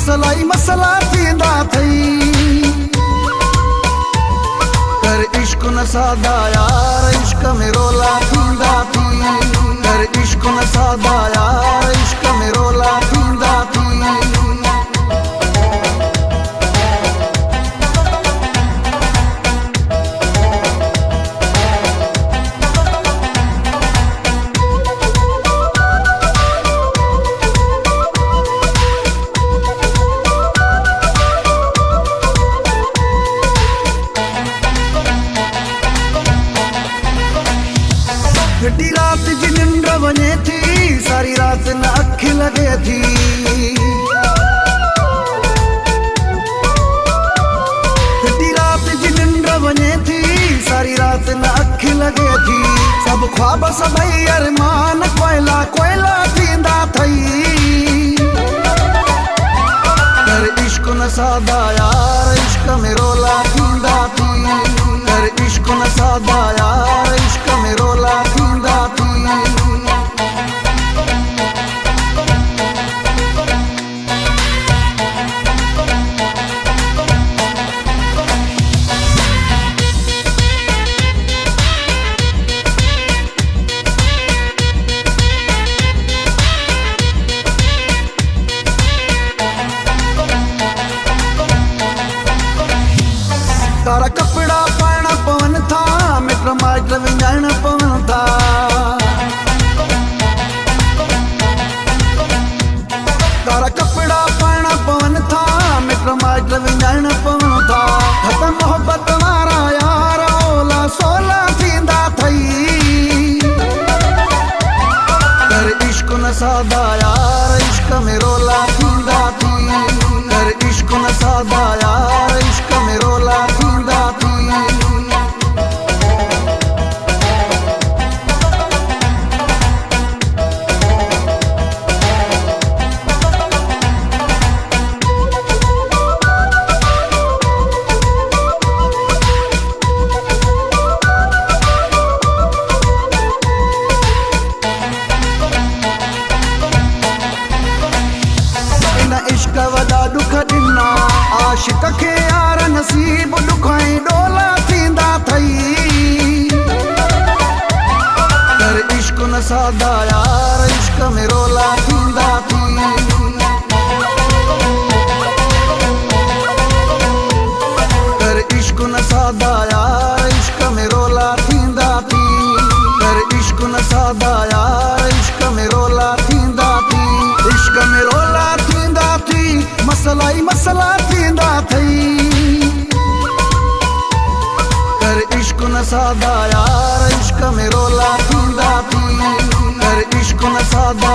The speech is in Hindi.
मसला ही मसला थींदा थई। कर इश्क न सादा यार, इश्क में रोला थींदा थी। कर इश्क न सादा यार, इश्क में रोला थींदा थी। घटी रात जी निंड वञे थी, सारी रात न अख लगे थी। घटी रात जी निंड वञे थी, सारी रात न अख लगे थी। सब ख्वाब सभई अरमान कोयला कोयला थींदा थई। कर इश्क न सादा यार, इश्क में रोला थींदा थी। कर इश्क न सादा यार, इश्क में रोला थींदा थी। तारा कपड़ा पाना पवन था, मिट माइट विंजाण पवन था। तारा कपड़ा पाना पवन था, मिट माइट विंजाण पवन था। खत्म मोहब्बत वारा यार, ओला सोला थींदा थई। कर इश्क न सादा यार, इश्क में रोला थींदा थी। कर इश्क न सादा यार, इश्क में रोला थींदा थी। इश्क वॾा दुख ॾिना, आशिक खे यार नसीब ॾुखाई डोला थींदा थई। कर इश्क न सादा यार, इश्क में रोला थींदा थी। कर इश्क न सादा यार, इश्क में रोला थींदा थी। कर इश्क न सादा यार, इश्क में रोला थींदा थी। इश्क में रोला थींदा थी, मसला ही मसला थींदा थई। कर इश्क न सादा यार, इश्क में रोला थींदा थी। कर इश्क न सादा